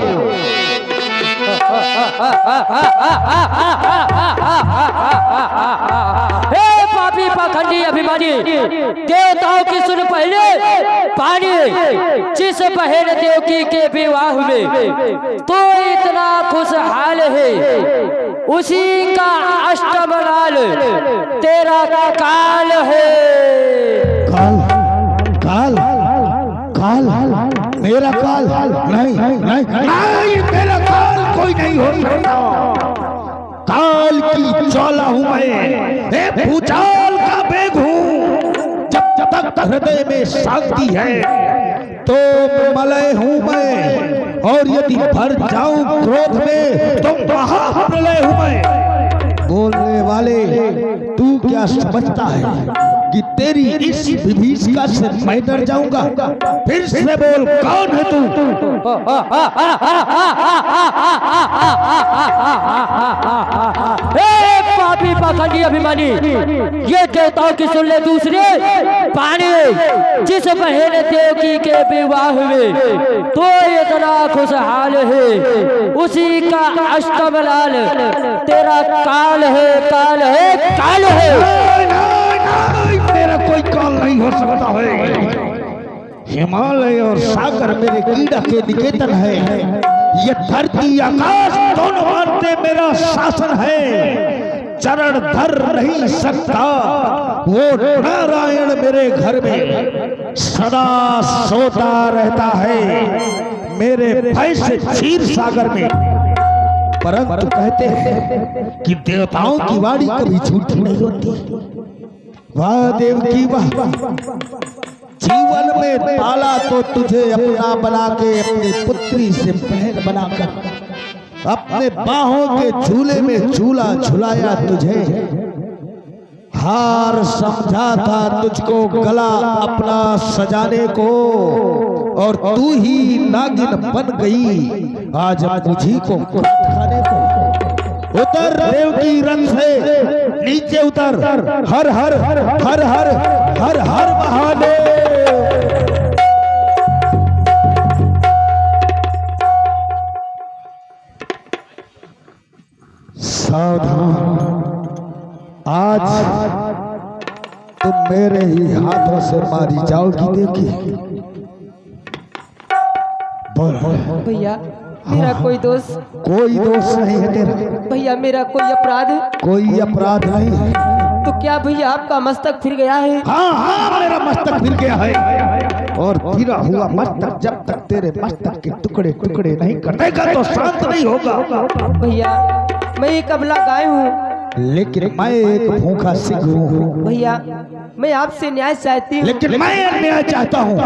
हे पापी पाखंडी अभिमानी, देवताओं की सुन पहले। पानी जिस बहन देवकी के विवाह में तो इतना खुशहाल है, उसी का अष्टम लाल तेरा काल है। काल काल काल मेरा काल? नहीं नहीं नहीं, मेरा काल कोई नहीं हो सकता। काल की ज्वाला हूँ मैं, भूचाल का बेग हूँ। जब तक हृदय में शांति है तो मलय हूँ मैं, और यदि भर जाऊं क्रोध में तो महाप्रलय हूँ मैं। बोलने वाले, तू क्या समझता है कि तेरी इस विभीषिका से मैं डर जाऊंगा? फिर से बोल, कौन है तू? पापी पाखंडी अभिमानी, ये देवताओं की सुन ले दूसरे। पानी जिस बहन देवकी के विवाह में तो इतना खुशहाल है, उसी का अष्टम लाल तेरा काल है, काल है, काल है। मेरा कोई काल नहीं हो सकता है। हिमालय और सागर मेरे कीड़ा के निकेतन है। ये धरती आकाश दोनों मानते मेरा शासन है। चरण धर नहीं सकता वो नारायण मेरे घर में सदा सोता रहता है, मेरे भय से क्षीर सागर में। परंतु कहते हैं कि देवताओं की वाणी कभी झूठी नहीं होती। वाह देव की वाह, जीवन में पाला तो तुझे अपना बना के, अपनी पुत्री से बहन बनाकर अपने बाहों के झूले में झूला झुलाया तुझे। हार समझा था तुझको गला अपना सजाने को, और तू ही नागिन बन गई आज मुझी को खाने को। उतर देव की रथ से नीचे उतर। हर हर हर हर हर हर हर महादेव। सावधान, आज तुम मेरे ही हाथों से मारी जाओगी। देखिए बोल। भैया मेरा कोई दोष? कोई दोष नहीं है तेरा। भैया मेरा कोई अपराध? कोई अपराध नहीं है। तो क्या भैया आपका मस्तक फिर गया है? हाँ हाँ, मेरा मस्तक फिर गया है, और फिरा हुआ मस्तक जब तक तेरे मस्तक के टुकड़े टुकड़े नहीं कर देगा तो शांत नहीं होगा। भैया मैं एक अबला गाय हूँ, लेकिन मैं एक भूखा सिंह हूँ। भैया मैं आपसे न्याय चाहती हूँ। लेकिन मैं अन्याय चाहता हूँ।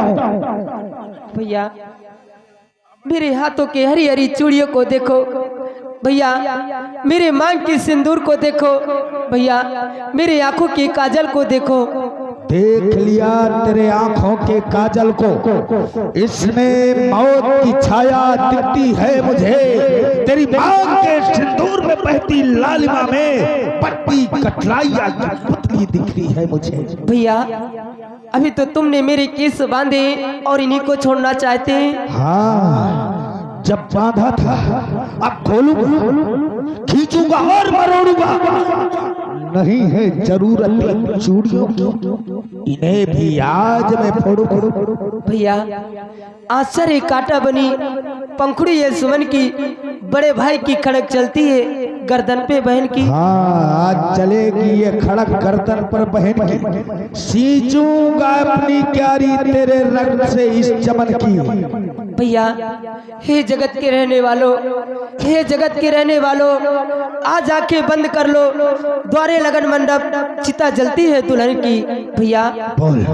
भैया मेरे हाथों के हरी हरी चूड़ियों को देखो, भैया मेरे मांग की सिंदूर को देखो, भैया मेरे आंखों के काजल को देखो। देख लिया तेरे आंखों के काजल को, इसमें मौत की छाया दिखती है मुझे। तेरी मांग के सिंदूर में बहती लालिमा में पट्टी कटलाइया पुतली दिख रही है मुझे। भैया अभी तो तुमने मेरे केस बांधे और इन्हीं को छोड़ना चाहते हैं। हाँ जब बांधा था अब खोलूंगा, खींचूंगा और मरोड़ूंगा। नहीं है जरूरत चूड़ियों की, इन्हें भी आज मैं फोड़ूंगा। भैया आश्चर्य कांटा बनी पंखुड़ी ये सुमन की बड़े भाई की खड़क चलती है गर्दन पे बहन की। हाँ आज चलेगी ये खड़क गर्दन पर बहन की, सींचूंगा अपनी क्यारी तेरे रंग से इस चमन की। भैया हे जगत के रहने वालों, हे जगत के रहने वालों, आज आंखें बंद कर लो, द्वारे लगन मंडप चिता जलती है दुल्हन की। भैया बोल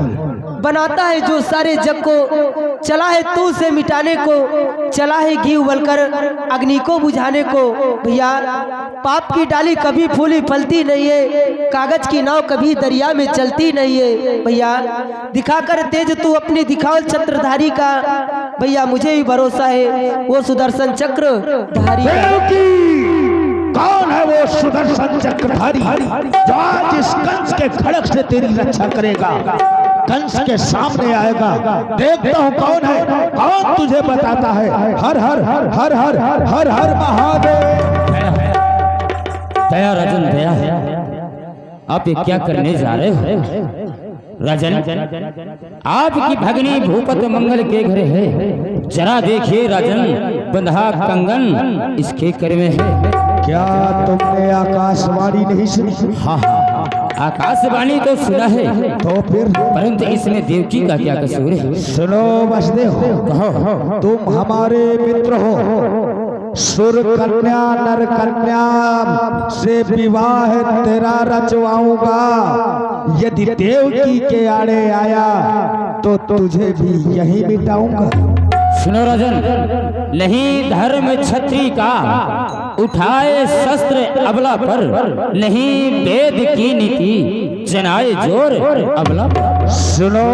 बनाता है जो सारे जग को, चला है तू से मिटाने को, चला है घी उबलकर अग्नि को बुझाने को। भैया पाप की डाली कभी फूली फलती नहीं है, कागज की नाव कभी दरिया में चलती नहीं है। भैया दिखाकर तेज तू अपनी दिखाओ छत्रधारी का, भैया मुझे भी भरोसा है वो सुदर्शन चक्र धारी। कौन है वो सुदर्शन चक्रधारी जो आज इस कंस के खड़क से तेरी रक्षा करेगा, कंस के सामने आएगा। देखता हूँ कौन है, कौन तुझे बताता है। हर हर हर हर हर हर हर हर महादेव। दया राजन दया, आप ये क्या करने जा रहे हो? राजन आपकी भगनी भूपत मंगल के घर है, जरा देखिए राजन बंधा कंगन इसके कर में है। क्या तुमने आकाशवाणी नहीं सुनी? हाँ आकाशवाणी तो सुना है, तो फिर परंतु इसमें देवकी का क्या कसूर है? सुनो वसुदेव, कहो। तुम हमारे मित्र हो, सुर कन्या नर कन्या से विवाह तेरा रचवाऊंगा। यदि देवकी के आड़े आया तो तुझे भी यही मिटाऊंगा। सुनो राजन, नहीं धर्म छत्री का उठाए शस्त्र अबला पर, नहीं वेद की नीति जनाए जोर अबला पर। सुनो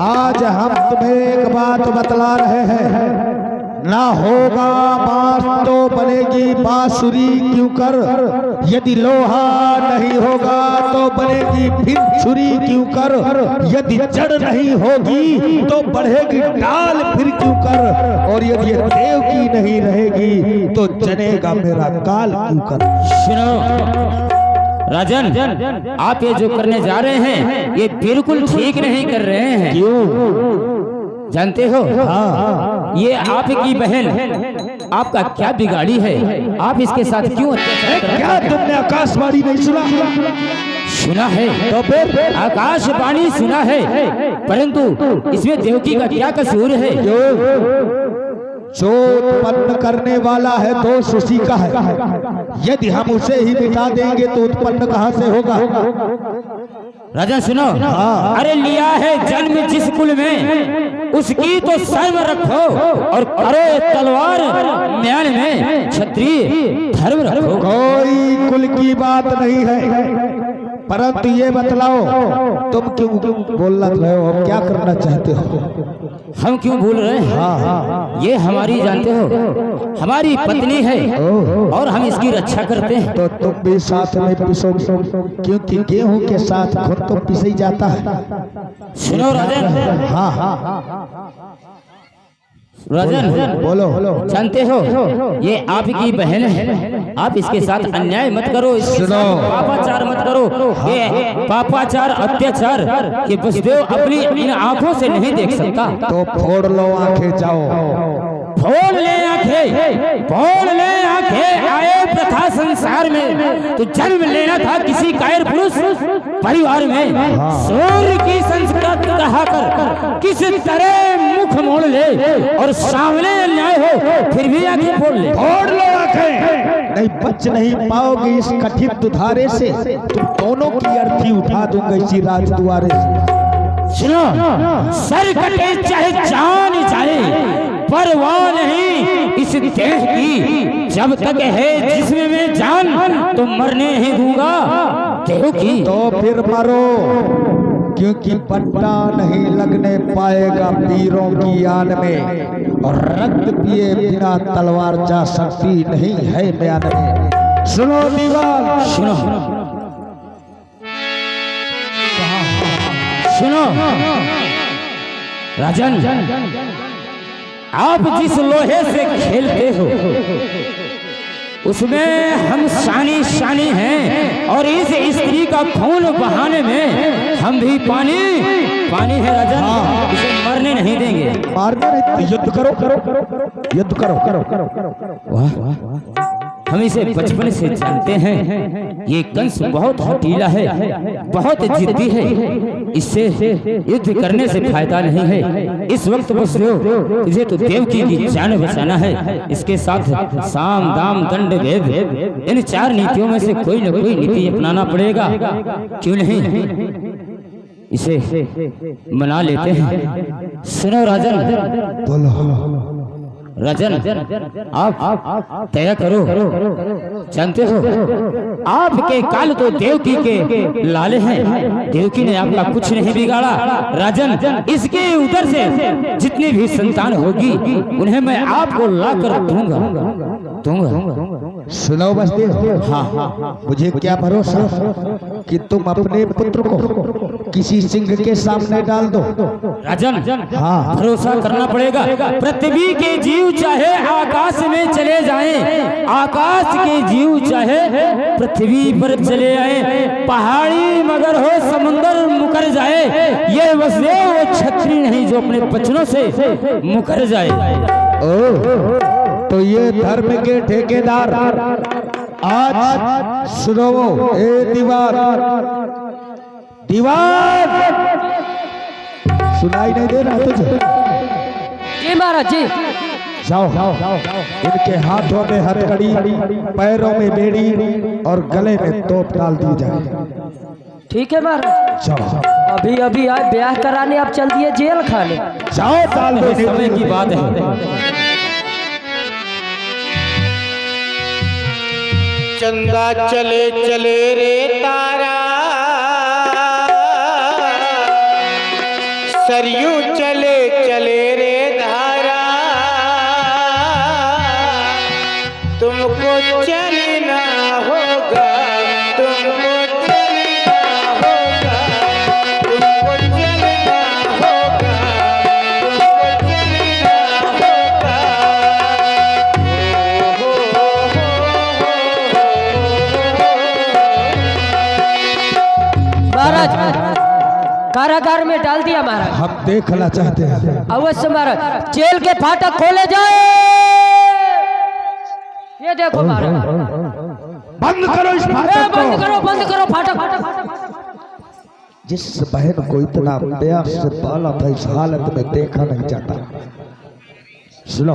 आज हम तुम्हें एक बात बतला रहे हैं, ना होगा बांस तो बनेगी बांसुरी क्यों कर, यदि लोहा नहीं होगा तो बनेगी फिर छुरी क्यों कर, यदि जड़ नहीं होगी तो बढ़ेगी डाल फिर क्यों कर, और यदि देव की नहीं रहेगी तो जनेगा मेरा काल क्यों कर। सुनो राजन, आप ये जो करने जा रहे हैं ये बिल्कुल ठीक नहीं कर रहे हैं। क्यों जानते हो? हाँ ये आपकी बहन आपका क्या बिगाड़ी है, आप इसके साथ क्यों अत्याचार कर रहे हैं? क्या तुमने आकाशवाणी नहीं सुना? सुना है तो फिर आकाशवाणी सुना है, परंतु इसमें देवकी का क्या कसूर है? जो उत्पन्न करने वाला है दोष उसी का है, यदि हम उसे ही मिटा देंगे तो उत्पन्न कहाँ से होगा? राजा सुनो, अरे लिया है जन्म जिस कुल में उसकी तो शर्म रखो, और करो तलवार न्याय में क्षत्रिय धर्म रखो। कोई कुल की बात नहीं है, परंतु ये बतलाओ तुम क्यों बोलना रहे हो, क्या करना चाहते हो? हम क्यों भूल रहे हैं? हाँ ये हमारी जानते हो हमारी पत्नी है और हम इसकी रक्षा करते हैं। तो तुम भी साथ में पिसोगे, क्योंकि गेहूं के साथ खुद तो पिस ही जाता है। सुनो राजन, हाँ राजन बोलो। जानते हो ये आपकी बहन है, आप इसके साथ अन्याय मत करो, इसके साथ पापाचार मत करो। ये पापाचार अत्याचार ये वसुदेव अपनी इन आंखों से नहीं देख सकता। तो फोड़ लो आंखें, जाओ फोड़ ले आंखें, फोड़ ले आंखें। आए प्रथा संसार में तो जन्म लेना था किसी कायर पुरुष परिवार में, सूर्य की संस्कृत कहाकर किस तरह मुख मोड़ ले और सामने अन्याय हो फिर भी आंखें फोड़ ले। फोड़ लो आंखें, नहीं बच नहीं पाओगे इस कठिन दुधारे से, तुम दोनों की अर्थी उठा दूंगा इसी राज द्वारे से। सुनो, सर कटे चाहे जान जाए परवाह नहीं इस देह की, जब तक है जिस्म में जान तो मरने ही दूंगा देव की। तो फिर मरो, क्योंकि पट्टा नहीं लगने पाएगा पीरों की आन में, और रक्त पिए बिना तलवार जा सकती नहीं है म्यान में। सुनो दीवार, सुनो सुनो राजन, आप जिस लोहे से खेलते हो उसमें हम शानी शानी हैं, और इस स्त्री का खून बहाने में हम भी पानी पानी है राजन। इसे मरने नहीं देंगे। मारने नहीं तो युद्ध करो युद्ध करो। वाह, हम इसे बचपन से जानते हैं। ये कंस बहुत हठीला है, बहुत जिद्दी है। इससे युद्ध करने से फायदा नहीं है। इस वक्त वसुदेव तुझे तो देवकी की जान बचाना है। इसके साथ साम दाम दंड भेद इन 4 नीतियों में से कोई न कोई नीति अपनाना पड़ेगा। क्यों नहीं, इसे मना लेते हैं। सुनो राजन, बोलो राजन, आप तय करो। जानते हो आपके काल तो देवकी के लाले हैं। देवकी ने आपका कुछ नहीं बिगाड़ा। राजन, इसके उधर से जितनी भी संतान होगी उन्हें मैं आपको लाकर दूंगा। सुनो बसदेव, हाँ, मुझे क्या भरोसा कि तुम अपने पुत्र को किसी सिंह के सामने डाल दो। राजन, हाँ, भरोसा करना पड़ेगा। पृथ्वी के जीव चाहे आकाश में चले जाएं, आकाश के जीव चाहे पृथ्वी पर चले आए, पहाड़ी मगर हो समुंदर मुकर जाए, ये वसुदेव वो छत्री नहीं जो अपने बचनों से मुकर जाए। तो ये धर्म के ठेकेदार आज सुनो, ए दीवार सुनाई नहीं दे रहा तुझे? जी महाराज जी। जाओ, इनके हाथों में हथकड़ी, पैरों में बेड़ी और गले में तोप डाल दी जाए। ठीक है महाराज। जाओ, अभी अभी आए ब्याह कराने, आप चल दिए जेल खाने। जाओ, डाल दो। समय की बात है। चंदा चले चले रे तारा, सरयू चले चले रे धारा, तुमको चलना होगा, तुमको चलना होगा, तुमको चलना होगा, तुमको चलना होगा। महाराज, कारागार में डाल दिया महाराज। हम देखना चाहते हैं। अवश्य महाराज, जेल के फाटक खोले जाए। ये देखो महाराज, बंद करो इस फाटक बंद को। करो, बंद करो फाटक। जिस बहन को इतना प्यार से पाला था इस हालत में देखा नहीं जाता। सुनो,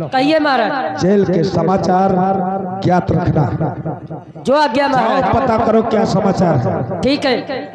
कहिए महाराज। जेल के समाचार ज्ञात रखना। जो आज्ञा महाराज। पता करो क्या समाचार है। ठीक है।